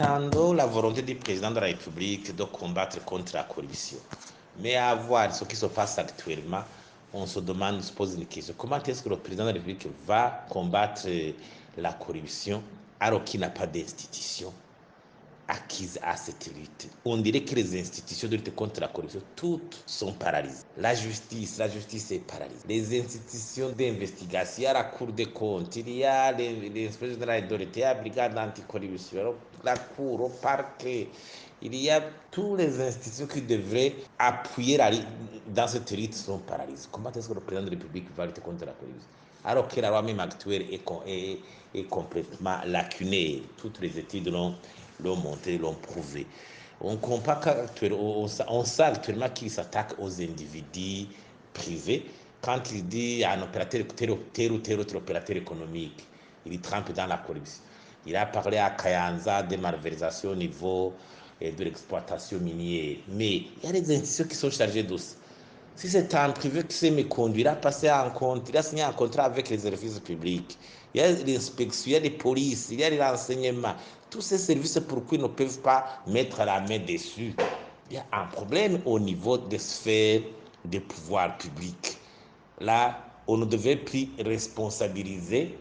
entendons la volonté du président de la République de combattre contre la corruption. Mais à voir ce qui se passe actuellement, on se demande, on se pose une question. Comment est-ce que le président de la République va combattre la corruption alors qu'il n'a pas d'institution acquises à cette lutte? On dirait que les institutions de lutte contre la corruption, toutes sont paralysées. La justice est paralysée. Les institutions d'investigation, il y a la Cour des comptes, il y a l'inspection de l'autorité, il y a la brigade anticorruption, la Cour, au parquet. Il y a toutes les institutions qui devraient appuyer dans cette lutte sont paralysées. Comment est-ce que le président de la République va lutter contre la corruption? Alors que la loi même actuelle est complètement lacunaire. Toutes les études l'ont montré, l'ont prouvé. On sait actuellement qu'il s'attaque aux individus privés. Quand il dit à un opérateur, tel ou tel autre opérateur économique, il trempe dans la corruption. Il a parlé à Kayanza des malversations au niveau de l'exploitation minière. Mais il y a des institutions qui sont chargées d'os. Si c'est un privé qui sait me conduire, il a passé un compte, il a signé un contrat avec les services publics. Il y a l'inspection, il y a les polices, il y a les renseignements. Tous ces services, pourquoi ils ne peuvent pas mettre la main dessus? Il y a un problème au niveau des sphères des pouvoirs publics. Là, on ne devait plus responsabiliser,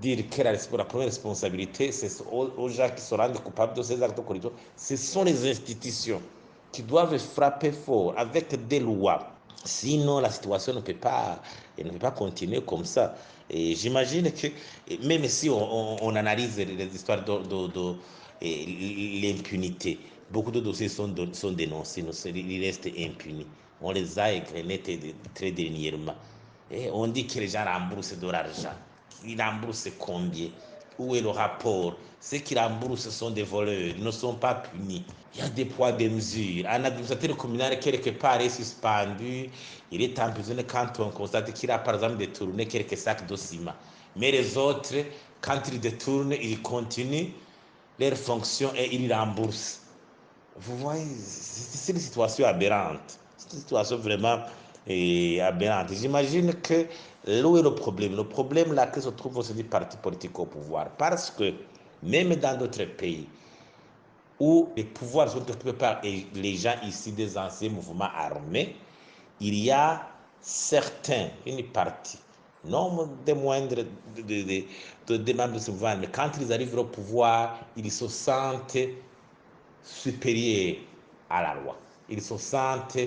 dire que la première responsabilité, c'est aux gens qui se rendent coupables de ces actes de corruption. Ce sont les institutions qui doivent frapper fort avec des lois. Sinon, la situation ne peut pas continuer comme ça. Et j'imagine que, même si on analyse les histoires de l'impunité, beaucoup de dossiers sont dénoncés, ils restent impunis. On les a égrenés très dernièrement. Et on dit que les gens remboursent de l'argent. Ils remboursent combien? Où est le rapport? Ceux qui remboursent sont des voleurs, ils ne sont pas punis. Il y a des poids, des mesures. Un administrateur communal, quelque part, est suspendu. Il est emprisonné quand on constate qu'il a, par exemple, détourné quelques sacs de ciment. Mais les autres, quand ils détournent, ils continuent leur fonction et ils remboursent. Vous voyez, c'est une situation aberrante. C'est une situation vraiment aberrante. J'imagine que où est le problème? Le problème là que se trouve aussi des partis politiques au pouvoir. Parce que même dans d'autres pays où les pouvoirs sont occupés par les gens ici des anciens mouvements armés, il y a certains, une partie, non des moindres des membres de ce mouvement, mais quand ils arrivent au pouvoir, ils se sentent supérieurs à la loi. Ils se sentent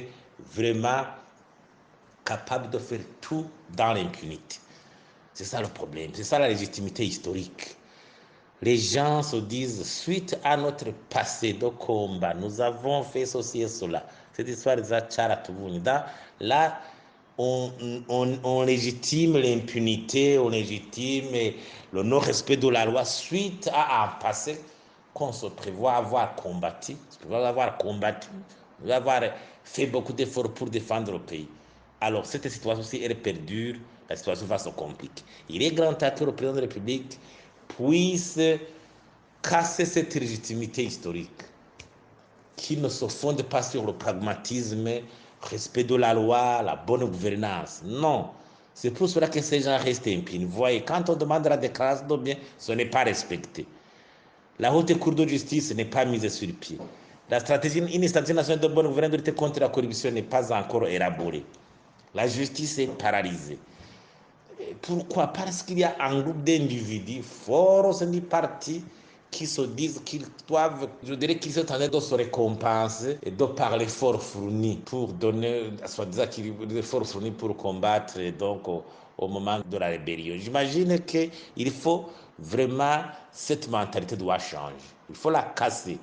vraiment capables de faire tout dans l'impunité. C'est ça le problème, c'est ça la légitimité historique. Les gens se disent, suite à notre passé de combat, nous avons fait ceci et cela. Cette histoire de Zachara Tubunida, là, on légitime l'impunité, on légitime le non-respect de la loi suite à un passé qu'on se prévoit avoir combattu, avoir fait beaucoup d'efforts pour défendre le pays. Alors, cette situation, si elle perdure, la situation va se compliquer. Il est grand temps que le président de la République puisse casser cette légitimité historique qui ne se fonde pas sur le pragmatisme, respect de la loi, la bonne gouvernance. Non. C'est pour cela que ces gens restent impunis. Vous voyez, quand on demande la déclaration de biens, ce n'est pas respecté. La haute cour de justice n'est pas mise sur pied. Une stratégie nationale de bonne gouvernance de lutte contre la corruption n'est pas encore élaborée. La justice est paralysée. Pourquoi? Parce qu'il y a un groupe d'individus forts au sein du parti qui se disent qu'ils doivent, je dirais qu'ils sont en train de se récompenser et de par l'effort fourni pour donner, soi-disant l'effort fourni pour combattre donc au moment de la rébellion. J'imagine qu'il faut vraiment, cette mentalité doit changer. Il faut la casser.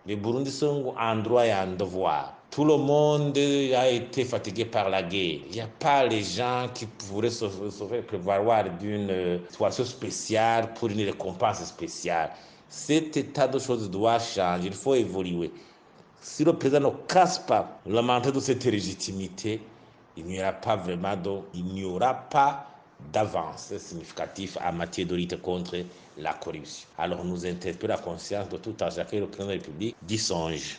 Les Burundis sont en droit et en devoir. Tout le monde a été fatigué par la guerre. Il n'y a pas les gens qui pourraient se faire prévaloir d'une situation spéciale pour une récompense spéciale. Cet état de choses doit changer. Il faut évoluer. Si le président ne casse pas la mentalité de cette légitimité, il n'y aura pas d'avancée significative en matière de lutte contre la corruption. Alors nous interpellons la conscience de tout un chacun, le président de la République d'y songer.